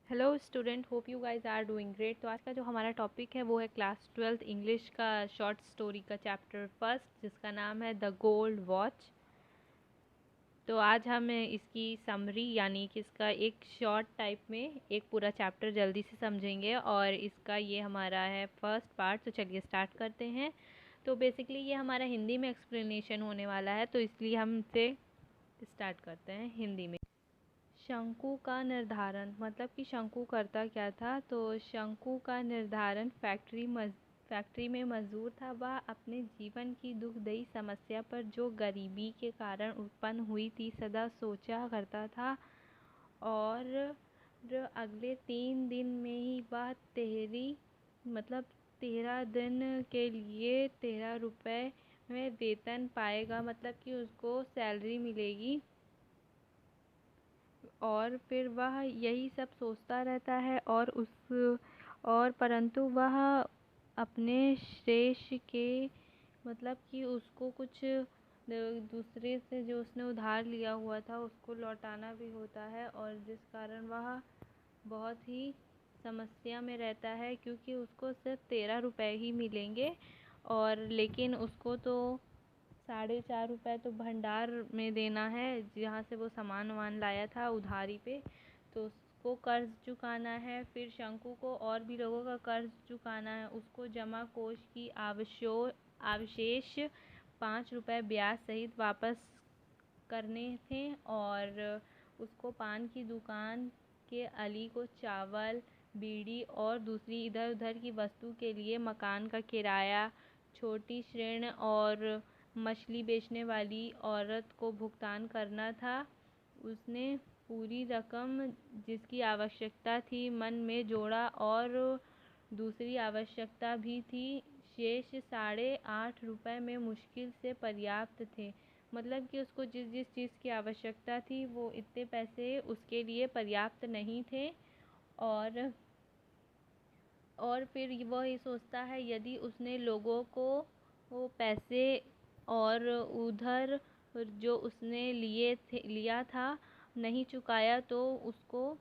Hello student, hope you guys are doing great. तो आज का जो हमारा टॉपिक है वो है क्लास 12th इंग्लिश का शॉर्ट स्टोरी का चैप्टर फर्स्ट, जिसका नाम है द गोल्ड वॉच। तो आज हम इसकी समरी यानी कि इसका एक शॉर्ट टाइप में एक पूरा चैप्टर जल्दी से समझेंगे, और इसका ये हमारा है फर्स्ट पार्ट। तो चलिए स्टार्ट करते हैं। तो बेसिकली ये हमारा हिंदी में एक्सप्लेनेशन होने वाला है, तो इसलिए हम इसे स्टार्ट करते हैं हिंदी में। शंकु का निर्धारण, मतलब कि शंकु करता क्या था। तो शंकु का निर्धारण फैक्ट्री में मजदूर था। वह अपने जीवन की दुखदायी समस्या पर, जो गरीबी के कारण उत्पन्न हुई थी, सदा सोचा करता था। और अगले 3 दिन में ही वह मतलब 13 दिन के लिए 13 रुपए में वेतन पाएगा, मतलब कि उसको सैलरी मिलेगी। और फिर वह यही सब सोचता रहता है, और परंतु वह अपने श्रेष्ठ के, मतलब कि उसको कुछ दूसरे से जो उसने उधार लिया हुआ था उसको लौटाना भी होता है, और जिस कारण वह बहुत ही समस्या में रहता है, क्योंकि उसको सिर्फ 13 रुपए ही मिलेंगे। और लेकिन उसको तो 4.5 रुपए तो भंडार में देना है, जहाँ से वो सामान वामान लाया था उधारी पे। तो उसको कर्ज चुकाना है। फिर शंकु को और भी लोगों का कर्ज चुकाना है। उसको जमा कोष की अवशेष 5 रुपए ब्याज सहित वापस करने थे। और उसको पान की दुकान के अली को चावल, बीड़ी और दूसरी इधर उधर की वस्तु के लिए मकान का किराया, छोटी ऋण और मछली बेचने वाली औरत को भुगतान करना था। उसने पूरी रकम जिसकी आवश्यकता थी मन में जोड़ा, और दूसरी आवश्यकता भी थी। शेष 8.5 रुपए में मुश्किल से पर्याप्त थे। मतलब कि उसको जिस जिस चीज़ की आवश्यकता थी वो इतने पैसे उसके लिए पर्याप्त नहीं थे। और फिर वह ये सोचता है, यदि उसने लोगों को वो पैसे और उधर जो उसने लिया था नहीं चुकाया, तो उसको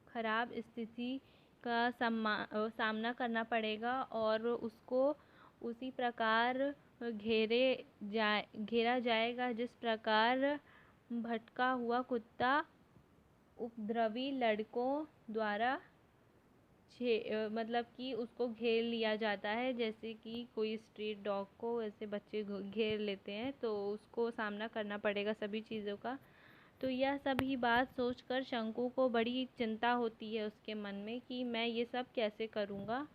खराब स्थिति का सामना करना पड़ेगा, और उसको उसी प्रकार घेरा जाएगा जिस प्रकार भटका हुआ कुत्ता उपद्रवी लड़कों द्वारा मतलब कि उसको घेर लिया जाता है। जैसे कि कोई स्ट्रीट डॉग को ऐसे बच्चे घेर लेते हैं, तो उसको सामना करना पड़ेगा सभी चीज़ों का। तो यह सभी बात सोचकर शंकु को बड़ी चिंता होती है उसके मन में कि मैं ये सब कैसे करूँगा।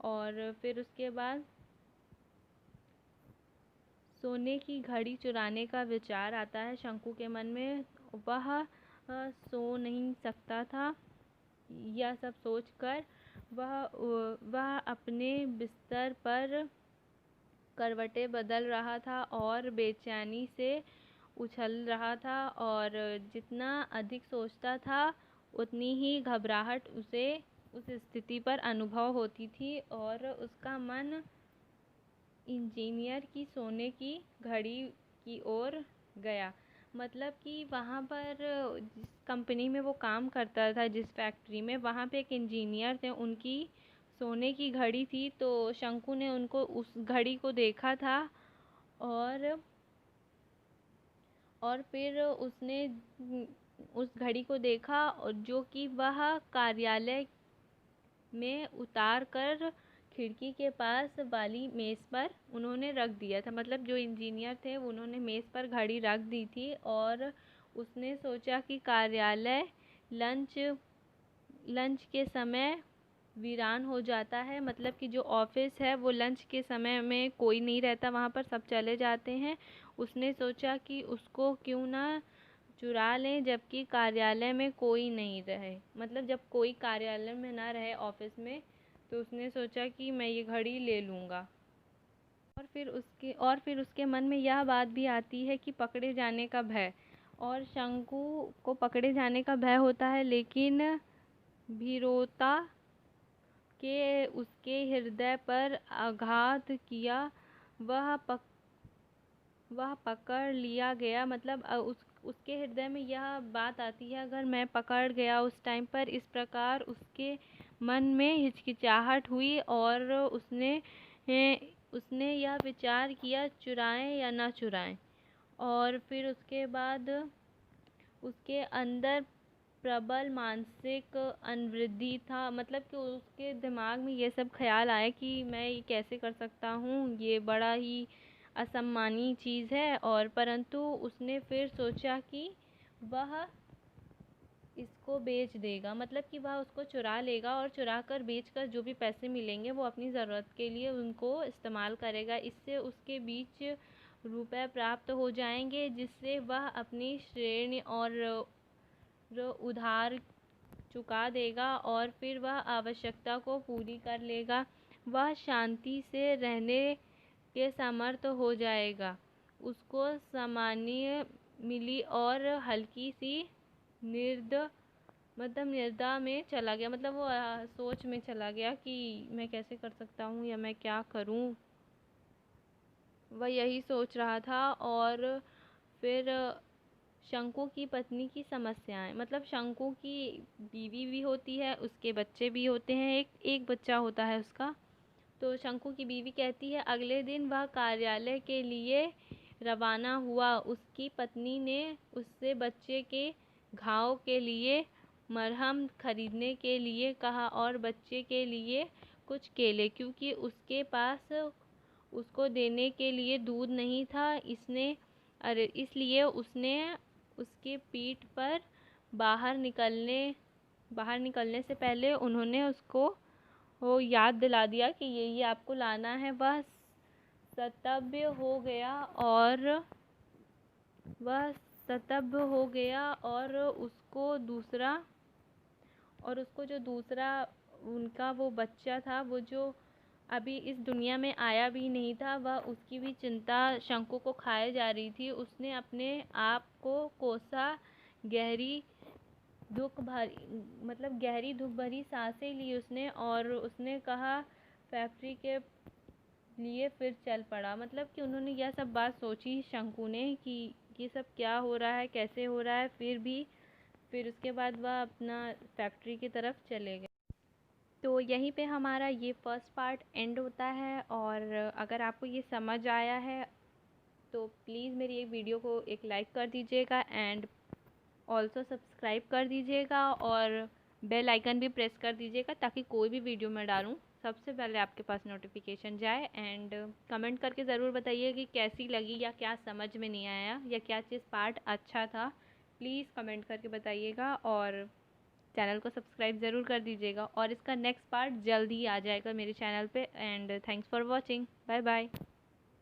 और फिर उसके बाद सोने की घड़ी चुराने का विचार आता है शंकु के मन में। वह सो नहीं सकता था। यह सब सोचकर वह अपने बिस्तर पर करवटें बदल रहा था और बेचैनी से उछल रहा था। और जितना अधिक सोचता था उतनी ही घबराहट उसे उस स्थिति पर अनुभव होती थी, और उसका मन इंजीनियर की सोने की घड़ी की ओर गया। मतलब कि वहाँ पर जिस कंपनी में वो काम करता था, जिस फैक्ट्री में, वहाँ पे एक इंजीनियर थे, उनकी सोने की घड़ी थी। तो शंकु ने उनको उस घड़ी को देखा था। और फिर उसने उस घड़ी को देखा, और जो कि वह कार्यालय में उतार कर खिड़की के पास वाली मेज़ पर उन्होंने रख दिया था। मतलब जो इंजीनियर थे उन्होंने मेज़ पर घड़ी रख दी थी, और उसने सोचा कि कार्यालय लंच लंच के समय वीरान हो जाता है। मतलब कि जो ऑफिस है वो लंच के समय में कोई नहीं रहता, वहाँ पर सब चले जाते हैं। उसने सोचा कि उसको क्यों ना चुरा लें जबकि कार्यालय में कोई नहीं रहे। मतलब जब कोई कार्यालय में ना रहे ऑफिस में, तो उसने सोचा कि मैं ये घड़ी ले लूँगा। और फिर उसके मन में यह बात भी आती है कि पकड़े जाने का भय। और शंकु को पकड़े जाने का भय होता है, लेकिन भीरुता के उसके हृदय पर आघात किया। वह पकड़ लिया गया। मतलब उसके हृदय में यह बात आती है, अगर मैं पकड़ गया उस टाइम पर। इस प्रकार उसके मन में हिचकिचाहट हुई और उसने यह विचार किया, चुराएं या ना चुराएं। और फिर उसके बाद उसके अंदर प्रबल मानसिक अनवृद्धि था, मतलब कि उसके दिमाग में ये सब ख्याल आए कि मैं ये कैसे कर सकता हूँ, ये बड़ा ही असम्मानीय चीज़ है। और परंतु उसने फिर सोचा कि वह इसको बेच देगा, मतलब कि वह उसको चुरा लेगा और चुरा कर बेच कर जो भी पैसे मिलेंगे वो अपनी ज़रूरत के लिए उनको इस्तेमाल करेगा। इससे उसके बीच रुपए प्राप्त हो जाएंगे, जिससे वह अपनी ऋण और उधार चुका देगा और फिर वह आवश्यकता को पूरी कर लेगा। वह शांति से रहने के समर्थ हो जाएगा। उसको सामान्य मिली और हल्की सी निर्द मतलब निर्दा में चला गया, मतलब वो सोच में चला गया कि मैं कैसे कर सकता हूँ या मैं क्या करूँ। वह यही सोच रहा था। और फिर शंकु की पत्नी की समस्याएं, मतलब शंकु की बीवी भी होती है, उसके बच्चे भी होते हैं, एक बच्चा होता है उसका। तो शंकु की बीवी कहती है, अगले दिन वह कार्यालय के लिए रवाना हुआ। उसकी पत्नी ने उससे बच्चे के घाव के लिए मरहम खरीदने के लिए कहा और बच्चे के लिए कुछ केले, क्योंकि उसके पास उसको देने के लिए दूध नहीं था। इसलिए उसने उसके पीठ पर बाहर निकलने से पहले उन्होंने उसको वो याद दिला दिया कि ये आपको लाना है। वह सतर्क हो गया और उसको जो दूसरा उनका वो बच्चा था, वो जो अभी इस दुनिया में आया भी नहीं था, वह उसकी भी चिंता शंकु को खाए जा रही थी। उसने अपने आप को कोसा, गहरी गहरी दुख भरी सांसें ली उसने, और उसने कहा फैक्ट्री के लिए फिर चल पड़ा। मतलब कि उन्होंने यह सब बात सोची शंकु ने कि ये सब क्या हो रहा है, कैसे हो रहा है। फिर उसके बाद वह अपना फैक्ट्री की तरफ चले गए। तो यहीं पे हमारा ये फर्स्ट पार्ट एंड होता है। और अगर आपको ये समझ आया है तो प्लीज़ मेरी एक वीडियो को एक लाइक कर दीजिएगा एंड ऑल्सो सब्सक्राइब कर दीजिएगा और बेल आइकन भी प्रेस कर दीजिएगा, ताकि कोई भी वीडियो मैं डालूँ सबसे पहले आपके पास नोटिफिकेशन जाए। एंड कमेंट करके ज़रूर बताइए कि कैसी लगी या क्या समझ में नहीं आया या क्या चीज़ पार्ट अच्छा था। प्लीज़ कमेंट करके बताइएगा और चैनल को सब्सक्राइब ज़रूर कर दीजिएगा। और इसका नेक्स्ट पार्ट जल्द ही आ जाएगा मेरे चैनल पे। And thanks for watching. Bye bye.